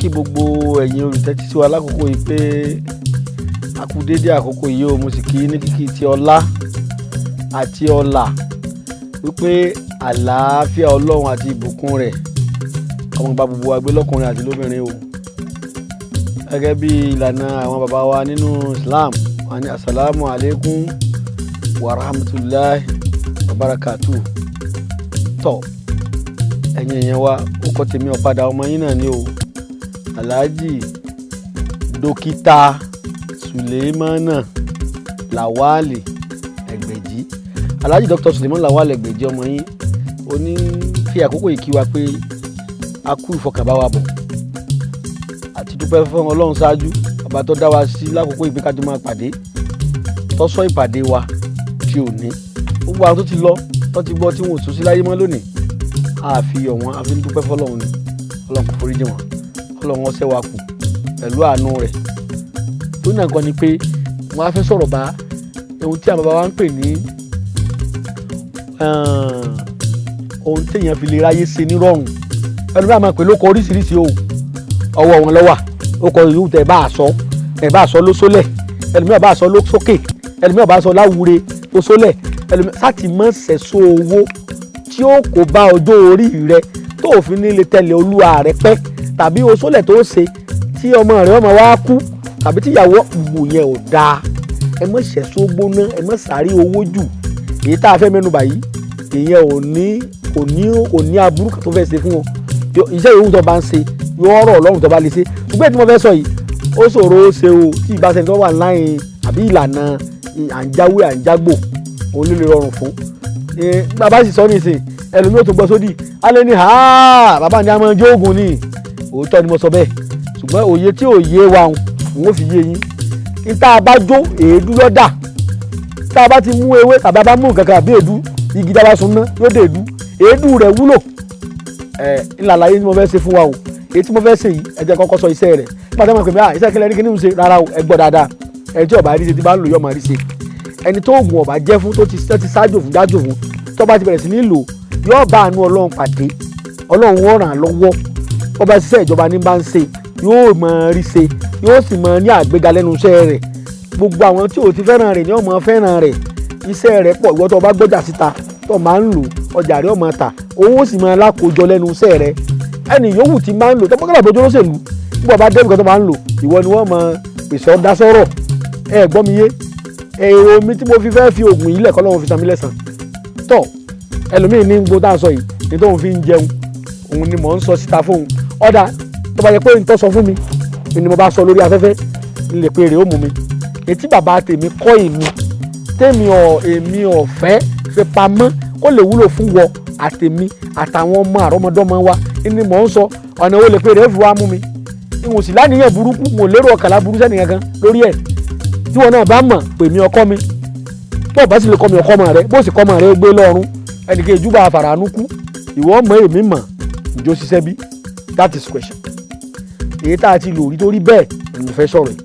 kí gbogbo ẹ̀yin olùtẹ́tí sí wa lákòókò yìí pé a kú dédé àkókò yìí o. Mo sì kí ní kíkí ti ọlá àti ọlà wípé àlàáfíà Ọlọ́run àti ìbùkún rẹ̀ ọmọ bá gbogbo wa gbé lọ́kùnrin àti lóbìnrin o. Gẹ́gẹ́ bí ìlànà àwọn bàbá wa nínú Islam, wọ́n ní assalamu alaikum wa rahmatullahi wa barakatuh. Tọ́ ẹ̀yin èèyàn wa, ó kọ́ tèmi ọ̀padà ọmọ yín náà ni o, Alhaji Dókítà Sulemana Lawali Egbeji. Alhaji Dr. Sulemana Lawali Egbeji ọmọ yín oní fi àkókò yìí kí wa pé a kú ìfọkànbá wa bọ̀ àti dúpẹ́ fún Ọlọ́run ṣáájú ọba tó dá wa sí lákòókò yìí pé ká tó máa pàdé tó sọ ìpàdé wa tí ò ní gbogbo àwọn tó ti lọ tó ti gbọ́ tí wọn ò tún sí láyé mọ́ lónìí a fi yọ̀ wọ́n, a fi ń dúpẹ́ fọlọ́run ni. Ọlọ́run kò foríjì wọ́n, Ọlọ́run ó ṣẹ́ wa kù pẹ̀lú àánú rẹ̀. tó ní nǹkan ni pé wọ́n á fẹ́ sọ̀rọ̀ bá ohun tí àwọn bàbá wa ń pè ní ohun téèyàn fi lè ráyé ṣe nírọ̀rùn. ẹnu bá máa pè lóko oríṣiríṣi o, ọwọ́ wọn lọ́wà ó kọ ìlú tẹ̀ bá a sọ ló sólẹ̀, ẹlòmíràn bá a sọ ló sókè, ẹlòmíràn bá a sọ láwùre ó sólẹ̀, ẹlòmíràn sáti mọ́ sẹ̀sọ owó tí ó kò bá ọjọ́ orí rẹ tó òfin ní lè tẹ̀lé olúwa rẹ pẹ́, tàbí o sólẹ̀ tó ṣe tí ọmọ rẹ ọmọ wa kú, tàbí tíyàwó ìwò yẹn ò dáa. ẹ mọ́ sẹ̀sọ gbóná, ẹ mọ́ sáré owó jù. èyí tá a fẹ́ mẹ́nu báyìí ìyẹn ò ní aburú kan tó fẹ́ ṣe fún wọn. iṣẹ́ ìwúwo tó bá ń ṣe yóò rọ̀ Ọlọ́run tó bá lè ṣe. ṣùgbọ́n tí mo fẹ́ sọ yìí ó ṣòro ó ṣe o, tí ìbáṣẹ tó wà láyìn àbí ìlànà àǹjáwé àǹjágbò òun ló lè rọrùn fún. bàbá sì sọ nísìn ẹlòmíì ò tún gbọ́ sódì alẹ́ ní bàbá ní a máa jó oògùn ni. òótọ́ ni mo sọ bẹ́ẹ̀, ṣùgbọ́n òye tí ò yé wa òun ò fi yé yín. tá a bá jó èédú lọ́dà, tá a bá ti mú ewé tàbí a bá mú nǹkan kan àbí èédú, igi tá a bá sun ná yóò dé èédú rẹ̀ wúlò. ìlàlàyé tí mo fẹ́ ṣe fún wa o, èyí tí mo fẹ́ ṣe yìí ẹ jẹ́ kọ́kọ́ sọ iṣẹ́ rẹ̀. pàtẹ́ mọ̀ pé iṣẹ́ kílẹ̀ ní kí ni mo ṣe rárá o, ẹ gbọ́ dáadáa. ẹni tí ọba rí ṣe ti bá ń lò yọ̀ máa rí ṣe. ẹni tó oògùn ọba jẹ́ fún tó ti ṣáájò fún jájò fún tó bá ti bẹ̀rẹ̀ sí ní lò yóò bá àánú Ọlọ́run pàdé. Ọlọ́run ó ràn án lọ́wọ́. ọba ṣiṣẹ́ ìjọba ní bá ń ṣe yóò máa rí ṣe, yóò sì máa ní àgbéga lẹ́nu iṣẹ́ rẹ̀. gbogbo àwọn tí ò ti fẹ́ràn rẹ̀ ni ó máa fẹ́ràn rẹ̀. iṣẹ́ rẹ̀ pọ̀, ìwọ tó bá gbọ́jà síta tó máa ń lò ọjà rẹ̀ ó máa tà, owó sì máa lákòójọ lẹ́nu iṣẹ́ rẹ̀. ẹni yòówù ti máa ń lò tẹ́gbọ́n bójú lóṣèlú nígbà bá débìkan tó máa ń lò ìwọ ni wọ́n máa pèsè ọ̀dá sọ̀rọ̀. ẹ gbọ́ mi yé, èrò mi tí mo fi fẹ́ fi oògùn yìí lẹ̀kọ́ lọ́wọ́ fi san mí lẹ́sàn. tọ́ ẹlòmíì ní gbogbo tá à ń sọ yìí ní tóun fi ń jẹun òun ni mò ń sọ síta fóun. ọ̀dà tó bá yẹ pé nǹkan sọ fún mi ni mo bá sọ lórí afẹ́fẹ́ ń lè pe èrè ó mú mi. ètí bàbá tèmi kọ́ èmi ọ̀fẹ́ fi pamọ́ kó lè wúlò fún wọ àtèmi àtàwọn ọmọ àrọ́mọdọ́mọ wa ni mò ń sọ. ọ̀nà wo lè pe èrè fi wá mú mi. ìwọ̀n sì láníyàn burúkú, mo lérò ọ̀kàlà burú sẹ́nìyàn kan lórí ẹ̀. tí wọn náà bá mọ̀ pè mí ọkọ mi, tó o bá sì lè kọ́ mi ọkọ mọ̀ rẹ, bó sì kọ́ mọ̀ rẹ gbé lọ́rùn ẹnìkan ìjúbà àfàrànú kú. ìwọ mọ̀ èmi mọ̀ ìjó ṣiṣẹ́ bí. that is question. èyí tá a ti lò rí torí bẹ́ẹ̀ ni mo fẹ́ sọ̀rọ̀ yìí.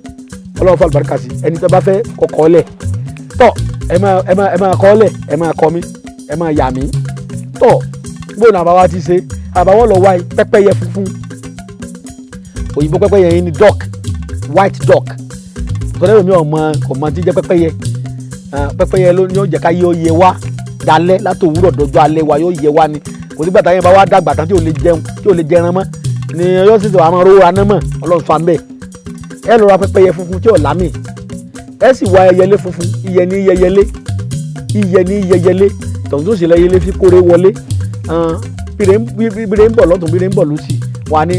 Ọlọ́run fún àlùbáríkà sí ẹni tó bá fẹ́ kọ́kọ́ lẹ̀ tọ́ ẹ máa kọ́ lẹ̀, ẹ máa kọ́ mi, ẹ máa yà mí. tọ́ gbóná àbáwá ti ṣe àbáwọ́ lọ wáyé pẹ́pẹ́yẹ funfun, òyìnbó pẹ́pẹ́yẹ yẹn ni duck, white duck. tọ́lẹ́rù mi kò mọ tí jẹ́ pẹ́pẹ́yẹ. pẹ́pẹ́yẹ ló ní ó jẹ́ ká yóò yẹ wá dalẹ́ látòwúrọ̀ dọ́jọ́ alẹ́ wa yóò yẹ wá ni. kò sígbà táyẹn bá wá dàgbà tán tí ò lè jẹun tí ò lè jẹran mọ́ ni yóò sì sọ àwọn rówó aná mọ́. Ọlọ́run fa mbẹ́ ẹ lọ ra pẹ́pẹ́yẹ funfun tí ò lámì, ẹ sì wá ẹyẹlé funfun, iyẹ ní yẹyẹlé tọ̀hún tó sì lọ yẹlé fi kórè wọlé. bíre ń bọ̀ lọ́tún bíre ń bọ̀ lọ́sì wà ní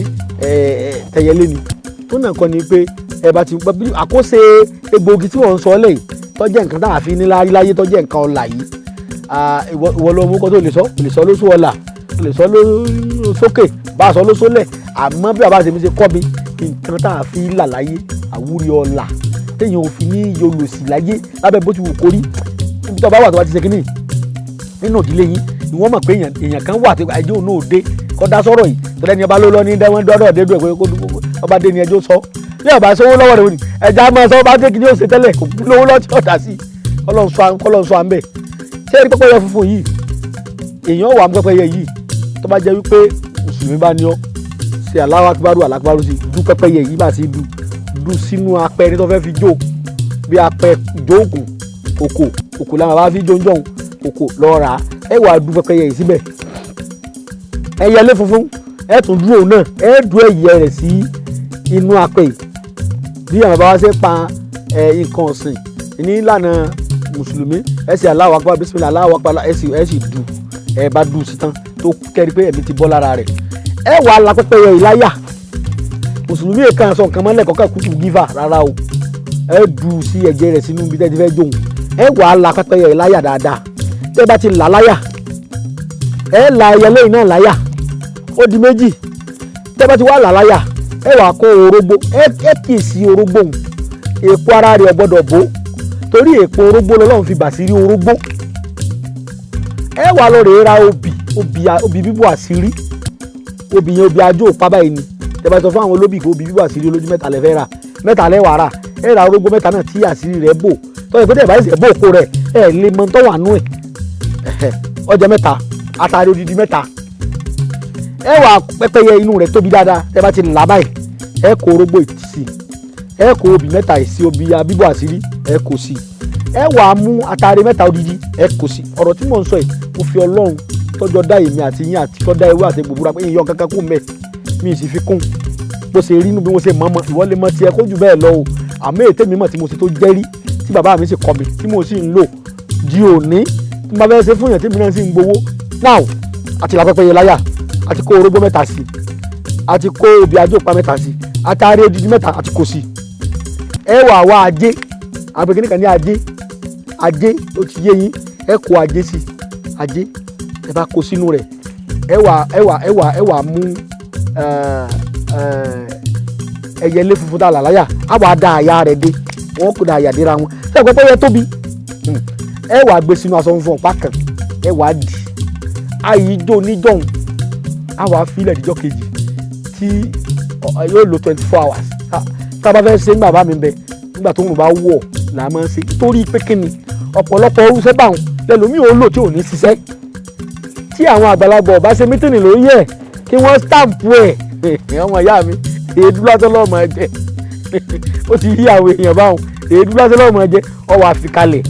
tẹ̀yẹlé ni. tó náà kọ́ ni pé ẹ bá ti gbọ́ àkóso egbòogi tí wọ́n ń sọ lẹ́yìn tó jẹ́ nǹkan tá a fi ní láyé tó jẹ́ nǹkan ọ̀la yìí. ìwọ ló mú kó tó lè sọ lóṣù ọ̀la, lè sọ lóṣókè, bá a sọ lóṣólẹ̀. àmọ́ bí bàbá àṣẹmí ṣe kọ́ mi nǹkan tá a fi là láyé àwúrí ọ̀la téèyàn ò fi ní yolòsì láyé lábẹ́ bó ti wù kórí. níbi tó bá wà tó bá ti ṣe kínní nínú ìdílé yín ni wọ́n mọ̀ pé èèyàn kan wà tó ẹjọ́ òun náà dé kọ́ dá sọ́rọ̀ yìí tẹ́lẹ̀ ní ọba ló lọ ní dẹ́wọ́n dọ́dọ̀ dé dùn ẹ̀ pé ọba dé ní ẹjọ́ sọ. ní ọba sówó lọ́wọ́ rẹ̀ wò ni ẹja máa sọ ọba dé kí ni ó ṣe tẹ́lẹ̀ kò lówó lọ́ọ́ tí ọ̀dà sí Ọlọ́run sọ à ń bẹ̀. ṣé ẹni pẹ́pẹ́yẹ funfun yìí èèyàn wà pẹ́pẹ́yẹ yìí tó bá jẹ́ wípé mùsùlùmí bá ní ọ ṣe Allahu Akbar alákùbárù sí dú pẹ́pẹ́yẹ yìí bá ti dú sínú apẹ ní tó fẹ́ fi jó bí apẹ jóògùn kòkò làwọn bá fi jóńjọ́hún kòkò lọ́ọ́ rà ẹ wà dú pẹ́pẹ́yẹ yìí síbẹ̀ ẹyẹlé funfun ẹ tún dúró náà ẹ dú ẹyẹ rẹ̀ sí inú apẹ yìí bí àwọn bàbá wa ṣe pa nǹkan ọ̀sìn ní ìlànà mùsùlùmí ẹ sì Allahu Akbar bismillah Allahu Akbar ẹ sì dú ẹ bá dú sí tán tó kẹ́rí pé ẹ̀mí ti bọ́ lára rẹ̀ ẹ wà la pẹ́pẹ́yẹ yìí láyà mùsùlùmí èèkàn sọ nǹkan mọ́lẹ̀ kọ́kọ́ kúkú gífà rárá o ẹ dú sí ẹ̀jẹ̀ rẹ̀ sínú ibi tẹ́ ti fẹ́ jóun ẹ wà la pẹ́pẹ́yẹ yìí láyà dáadáa tẹ́ bá ti là láyà ẹ la ẹyẹlé yìí náà láyà ó di méjì tẹ́ bá ti wá là láyà ẹ wà kó orógbó ẹ kì í sí orógbó èpo ara rẹ̀ ọ̀gbọ́dọ̀ bó torí èpo orógbó lọ́lọ́run fi bàṣírí orógbó ẹ wà lọ rèé ra obì bíbò àṣírí obì yẹn obì ajó òpá báyìí ni tẹ́ bá sọ fún àwọn olóbì kó obì bíbò àṣírí olójú mẹ́ta lẹ fẹ́ rà mẹ́ta lẹ wà rà ẹ ra orógbó mẹ́ta náà tí àṣírí rẹ̀ bò tọ́jú pé tẹ́ bá ṣe bò kó rẹ̀ ẹ lè mọ tó wà nú ẹ̀ ọjà mẹ́ta àtàrí odidi mẹ́ta ẹ wà pẹ́pẹ́yẹ inú rẹ̀ tóbi dáadáa tẹ́ bá ti là báyìí ẹ kó orógbó ìtìsí ẹ kó obì mẹ́ta ìsí obì bíbò àṣírí ẹ kó sí ẹ wà mú àtàrí mẹ́ta odidi ẹ kó sí ọ̀rọ̀ tí mò ń sọ yìí mo fi Ọlọ́run tọ́jọ́ dá èmi àti yín àti tọ́jọ́ ewé àti gbogbo pé ìyọ̀ kankan kún mẹ́ mi sì fi kún bó ṣe rí inú bí mo ṣe mọ̀ ìwọ lè mọ̀ tiẹ̀ kó jù bẹ́ẹ̀ lọ o àmọ́ ètè mi mọ̀ tí mo ṣe tó jẹ́rí tí bàbá mi sì kọ́ mi tí mo sì ń lò di òní tí mo bá fẹ́ ṣe fún yàn tí mi náà sì ń gbowó now àti la pẹ́pẹ́yẹ láyà àti kó orógbó mẹ́ta sí àti kó obì ajó pa mẹ́ta sí àtàrí odidi mẹ́ta àti kò sí ẹ wà wá ajé àgbègbè nìkan ní ajé ó ti yé yín ẹ kó ajé sí ajé ẹ bá kó sínú rẹ̀ ẹ wà mú ẹyẹlé funfun tá a là láyà á wà dá àyà rẹ̀ dé wọn kò dá àyà déra wọn ṣé ẹ pẹ́pẹ́yẹ tóbi ẹ wà gbé sínú aṣọ funfun ọ̀pá kan ẹ wà dì àyíjó níjọ́hún á wà fílẹ̀ níjọ́ kejì tí yóò lo 24 hours tá a bá fẹ́ ṣe ní bàbá mi bẹ nígbà tó ń bá wọ̀ là á máa ń ṣe torí pé kíni ọ̀pọ̀lọpọ̀ orúṣẹ́ báwọn lẹ́lòmíì ò lò tí ò ní ṣiṣẹ́ tí àwọn àgbàlagbà ọba ṣe mítìnì lórí ẹ̀ kí wọ́n stampu ẹ̀ ọmọ ìyá mi èédú lásán lọ́mọ ẹ̀jẹ̀ ó ti yí àwọn èèyàn báwọn èédú lásán lọ́mọ ẹ̀jẹ̀ ọwọ́ àfikalẹ̀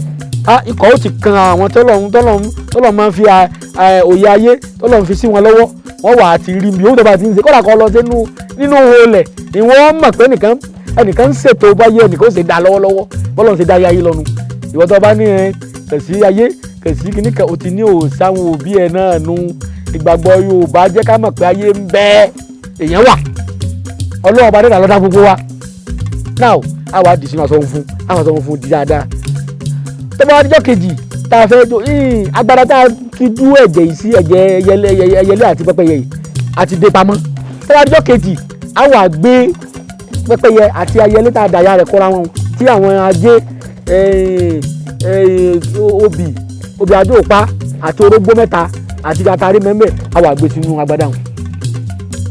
ikọ̀ ó ti kan àwọn tọ́lọ̀ máa ń fi òye ayé tọ́lọ̀ fi sí wọn lọ́wọ́ wọ́n wà á ti rí mi ó tó bá ti ń ṣe kọ́dà kọ́ lọ nínú olẹ̀ ìwọ́n mọ̀ pé ẹnìkan ń ṣètò báyé ẹnìkan ó ṣe dá lọ́wọ́lọ́wọ́ bọ́lọ̀ ń ṣe dá ayé lọ́nu ìwọ́n tó bá ní kẹ̀sí ayé kẹ̀sí kìíní kan ò ti ní òòsáwọn òbí ẹ̀ náà nu ìgbàgbọ́ Yorùbá jẹ́ ká mọ̀ pé ayé ń bẹ èèyàn wà Ọlọ́run bá dẹ́gbà lọ́dá gbogbo wa now àwa dì sínú aṣọ funfun di dáadáa tó bá wá díjọ́ kejì tá a fẹ́ jó agbára tá a fi dú ẹ̀jẹ̀ yìí sí ẹ̀jẹ̀ ẹyẹlé àti pẹ́pẹ́yẹ yìí àti dé pamọ́ tó bá díjọ́ kejì àwa gbé pẹ́pẹ́yẹ àti ẹyẹlé tá a dàyà rẹ̀ kọ́ra wọn tí àwọn ajé obì ajó òpá àti orógbó mẹ́ta àti àtàrí mẹ́mẹ́ àwa gbé sínú agbádá wọn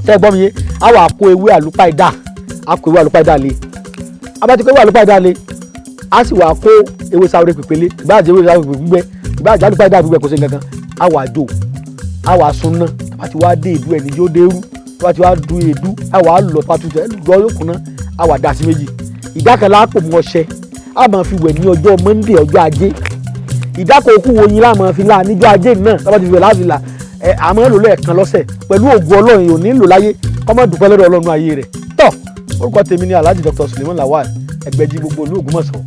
ṣé gbọ́ mi yé àwa kó ewé àlùpàídà lé abáti kó ewé àlùpàídà lé a sì wà kó ewé sáwọ́rẹ́ pèpele ìbáàjẹ́ ewé sáwọ́rẹ́ pèpele gbígbẹ ìbáàjẹ́ àlùpàídà gbígbẹ kò sí nǹkan kan àwa jò àwa sunná àti wá dé èdú ẹni yóò dérú àti wá du èdú àwa lọ pàtúntò ẹ lọ yóò kùnà àwa dà sí méjì ìdákẹ́lá àpò mọ́ ọṣẹ a máa fi wẹ̀ ní ọjọ́ Monday ọjọ́ ajé ìdákòókù wo yín láà máa fi là níjọ́ ajé náà tábà ti fi wẹ̀ láàfin là àmọ́ lò lẹ́ẹ̀kan lọ́sẹ̀ pẹ̀lú ògùn Ọlọ́run yóò nílò láyé kọ́mọ́ dúpẹ́ lọ́dọ̀ Ọlọ́run ayé rẹ̀ tọ́ orúkọ tèmi ni Alhaji Dr. Suleiman Lawal Egbeji gbogbo olú Ògbómọ̀ṣọ́.